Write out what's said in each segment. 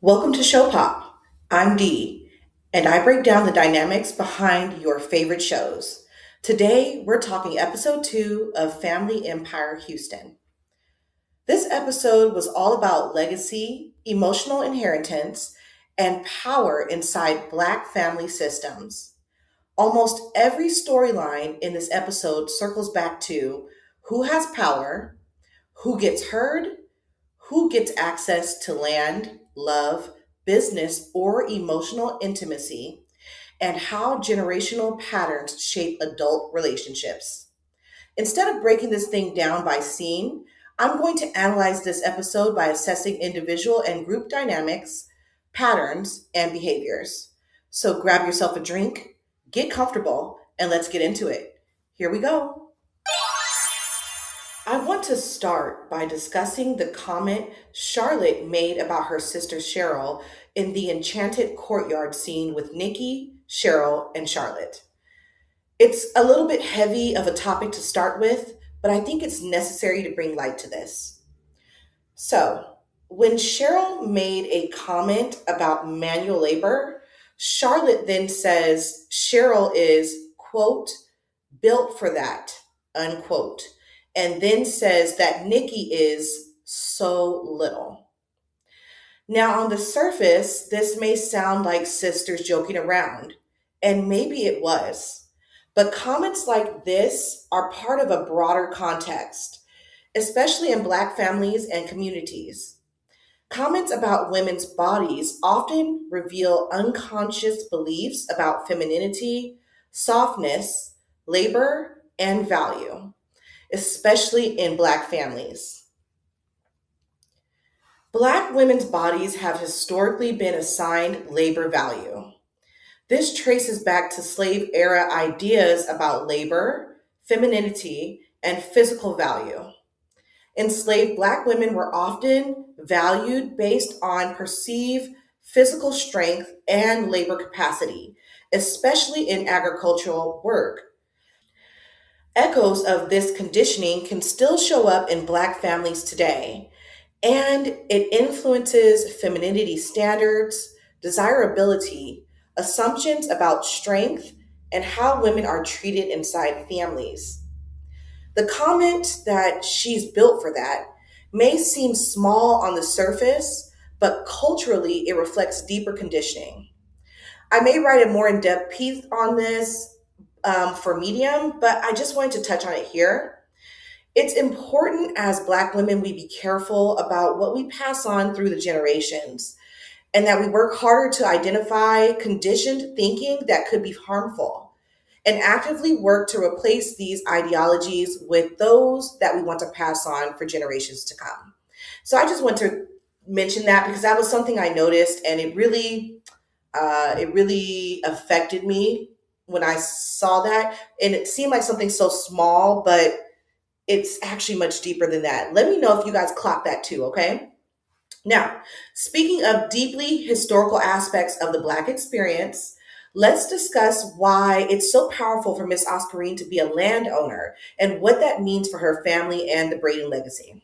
Welcome to Show Pop. I'm Dee, and I break down the dynamics behind your favorite shows. Today, we're talking episode 2 of Family Empire Houston. This episode was all about legacy, emotional inheritance, and power inside Black family systems. Almost every storyline in this episode circles back to who has power, who gets heard, who gets access to land, love, business, or emotional intimacy, and how generational patterns shape adult relationships. Instead of breaking this thing down by scene, I'm going to analyze this episode by assessing individual and group dynamics, patterns, and behaviors. So grab yourself a drink, get comfortable, and let's get into it. Here we go. I want to start by discussing the comment Charlotte made about her sister Cheryl in the enchanted courtyard scene with Nikki, Cheryl, and Charlotte. It's a little bit heavy of a topic to start with, but I think it's necessary to bring light to this. So, when Cheryl made a comment about manual labor, Charlotte then says Cheryl is, quote, built for that, unquote, and then says that Nikki is so little. Now, on the surface, this may sound like sisters joking around, and maybe it was. But comments like this are part of a broader context, especially in Black families and communities. Comments about women's bodies often reveal unconscious beliefs about femininity, softness, labor, and value, especially in Black families. Black women's bodies have historically been assigned labor value. This traces back to slave era ideas about labor, femininity, and physical value. Enslaved Black women were often valued based on perceived physical strength and labor capacity, especially in agricultural work. Echoes of this conditioning can still show up in Black families today, and it influences femininity standards, desirability, assumptions about strength, and how women are treated inside families. The comment that she's built for that may seem small on the surface, but culturally it reflects deeper conditioning. I may write a more in depth piece on this for Medium, but I just wanted to touch on it here. It's important as Black women we be careful about what we pass on through the generations and that we work harder to identify conditioned thinking that could be harmful and actively work to replace these ideologies with those that we want to pass on for generations to come. So I just want to mention that because that was something I noticed and it really affected me when I saw that. And it seemed like something so small, but it's actually much deeper than that. Let me know if you guys clock that too, okay? Now, speaking of deeply historical aspects of the Black experience, let's discuss why it's so powerful for Miss Oscarene to be a landowner and what that means for her family and the Braden legacy.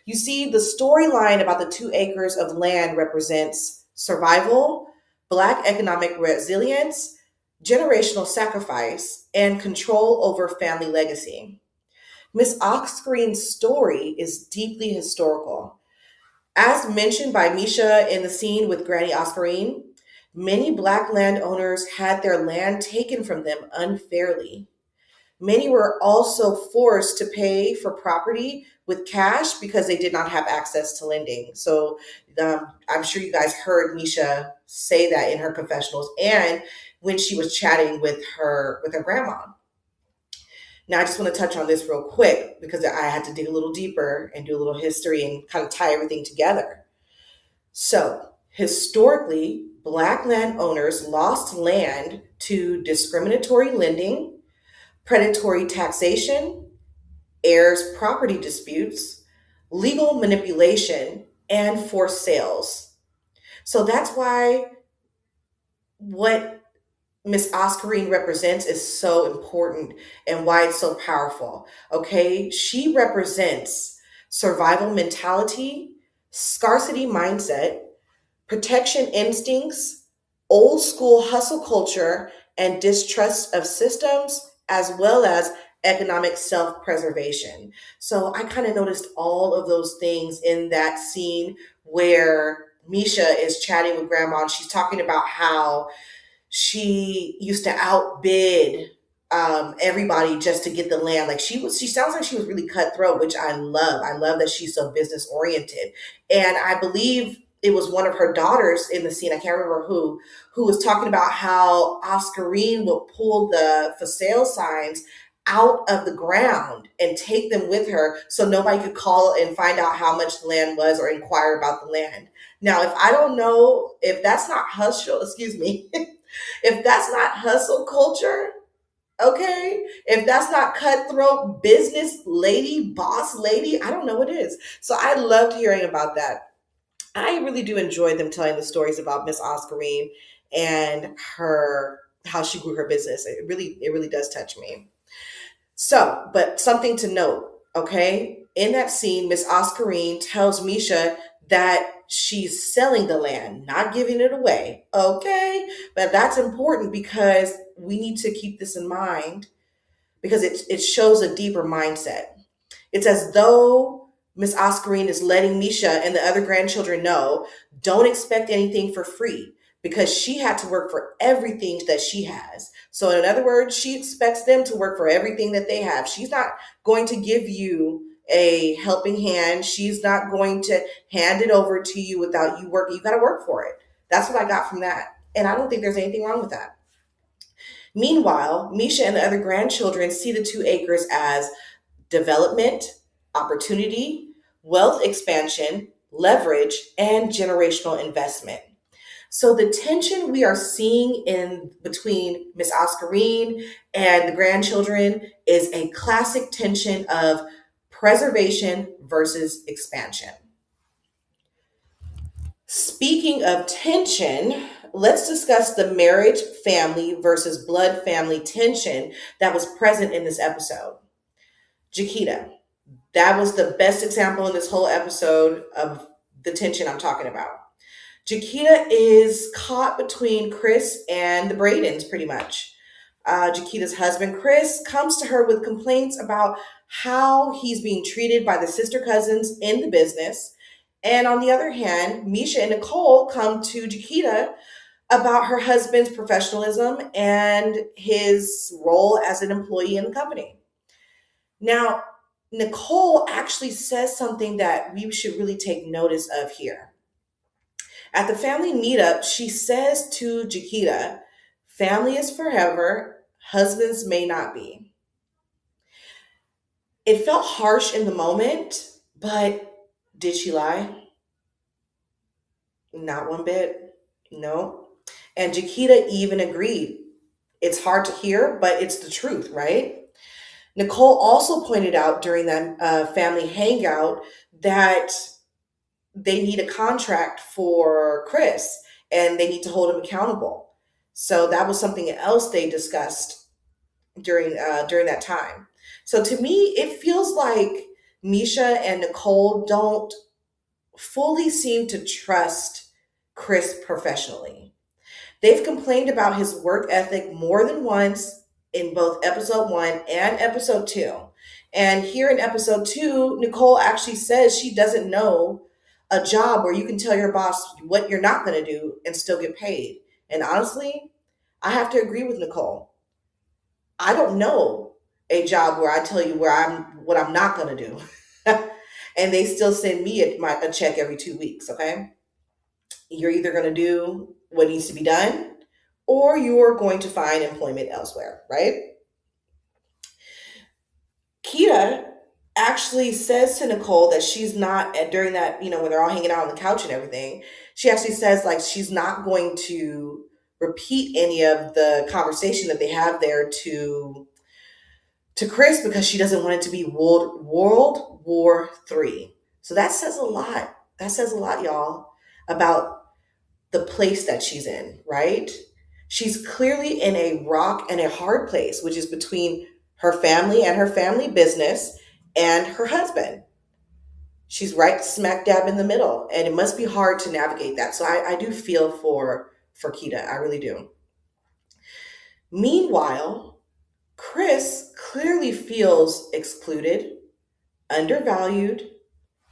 You see, the storyline about the 2 acres of land represents survival, Black economic resilience, generational sacrifice, and control over family legacy. Miss Oscarene's story is deeply historical. As mentioned by Misha in the scene with Granny Oscarene, many Black landowners had their land taken from them unfairly. Many were also forced to pay for property with cash because they did not have access to lending. So I'm sure you guys heard Misha say that in her confessionals and when she was chatting with her grandma. Now, I just want to touch on this real quick because I had to dig a little deeper and do a little history and kind of tie everything together. So, historically, Black landowners lost land to discriminatory lending, predatory taxation, heirs' property disputes, legal manipulation, and forced sales. So that's why what Miss Oscarine represents is so important and why it's so powerful. Okay, she represents survival mentality, scarcity mindset, protection instincts, old school hustle culture, and distrust of systems, as well as economic self preservation. So I kind of noticed all of those things in that scene where Misha is chatting with grandma and she's talking about how she used to outbid everybody just to get the land. Like she sounds like she was really cutthroat, which I love. I love that she's so business oriented. And I believe it was one of her daughters in the scene. I can't remember who was talking about how Oscarene would pull the for sale signs out of the ground and take them with her so nobody could call and find out how much the land was or inquire about the land. Now, if I don't know if that's not hustle, excuse me, if that's not hustle culture, okay, if that's not cutthroat business lady, boss lady, I don't know what is. So I loved hearing about that. I really do enjoy them telling the stories about Miss Oscarine and her how she grew her business. It really does touch me. So, but something to note, okay? In that scene, Miss Oscarine tells Misha that she's selling the land, not giving it away, okay? But that's important because we need to keep this in mind because it shows a deeper mindset. It's as though Miss Oscarine is letting Misha and the other grandchildren know don't expect anything for free because she had to work for everything that she has. So, in other words, she expects them to work for everything that they have. She's not going to give you a helping hand. She's not going to hand it over to you without you working. You got to work for it. That's what I got from that. And I don't think there's anything wrong with that. Meanwhile, Misha and the other grandchildren see the 2 acres as development, opportunity, wealth expansion, leverage, and generational investment. So the tension we are seeing in between Miss Oscarine and the grandchildren is a classic tension of preservation versus expansion. Speaking of tension, let's discuss the marriage family versus blood family tension that was present in this episode. Jaquita, that was the best example in this whole episode of the tension I'm talking about. Jaquita is caught between Chris and the Bradens, pretty much. Jaquita's husband, Chris, comes to her with complaints about how he's being treated by the sister cousins in the business. And on the other hand, Misha and Nicole come to Jaquita about her husband's professionalism and his role as an employee in the company. Now, Nicole actually says something that we should really take notice of here. At the family meetup, she says to Jaquita, family is forever, husbands may not be. It felt harsh in the moment, but did she lie? Not one bit. No. And Jaquita even agreed. It's hard to hear, but it's the truth, right? Nicole also pointed out during that family hangout that they need a contract for Chris and they need to hold him accountable. So that was something else they discussed during that time. So to me, it feels like Misha and Nicole don't fully seem to trust Chris professionally. They've complained about his work ethic more than once in both episode 1 and episode 2. And here in episode 2, Nicole actually says she doesn't know a job where you can tell your boss what you're not going to do and still get paid. And honestly, I have to agree with Nicole. I don't know a job where I tell you what I'm not going to do. And they still send me a check every 2 weeks, okay? You're either going to do what needs to be done or you're going to find employment elsewhere, right? Quita actually says to Nicole that she's not, during that, when they're all hanging out on the couch and everything, she actually says like she's not going to repeat any of the conversation that they have there to Chris because she doesn't want it to be World War III. So that says a lot. That says a lot, y'all, about the place that she's in, right? She's clearly in a rock and a hard place, which is between her family and her family business and her husband. She's right smack dab in the middle, and it must be hard to navigate that. So I do feel for Quita. I really do. Meanwhile, Chris clearly feels excluded, undervalued,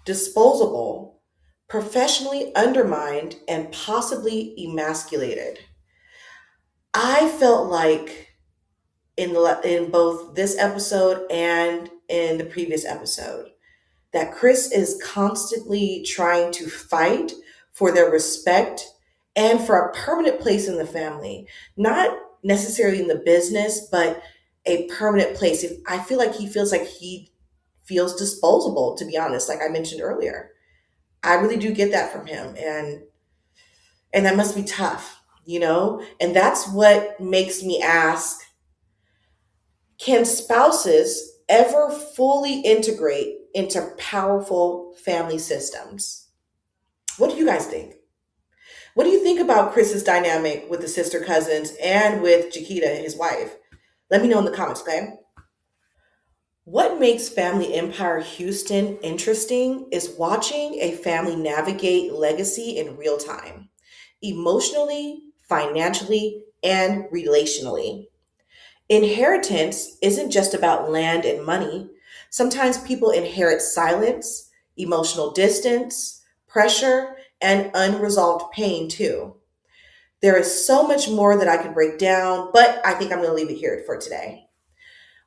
disposable, professionally undermined, and possibly emasculated. I felt like in both this episode and in the previous episode that Chris is constantly trying to fight for their respect and for a permanent place in the family, not necessarily in the business, but a permanent place. I feel like he feels disposable, to be honest, like I mentioned earlier. I really do get that from him, and that must be tough, you know? And that's what makes me ask, can spouses ever fully integrate into powerful family systems? What do you guys think? What do you think about Chris's dynamic with the sister cousins and with Chiquita, his wife? Let me know in the comments, okay? What makes Family Empire Houston interesting is watching a family navigate legacy in real time, emotionally, financially, and relationally. Inheritance isn't just about land and money. Sometimes people inherit silence, emotional distance, pressure, and unresolved pain too. There is so much more that I could break down, but I think I'm going to leave it here for today.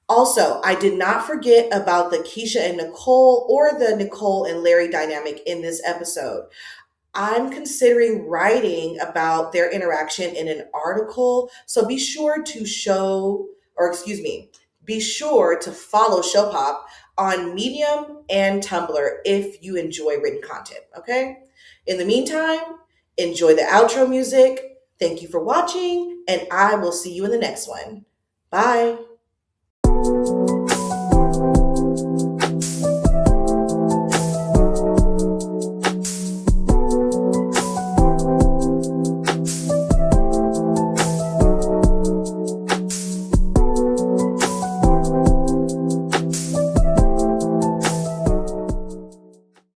Also, I did not forget about the Keisha and Nicole or the Nicole and Larry dynamic in this episode. I'm considering writing about their interaction in an article. So be sure to be sure to follow Showpop on Medium and Tumblr if you enjoy written content. Okay. In the meantime, enjoy the outro music. Thank you for watching, and I will see you in the next one. Bye.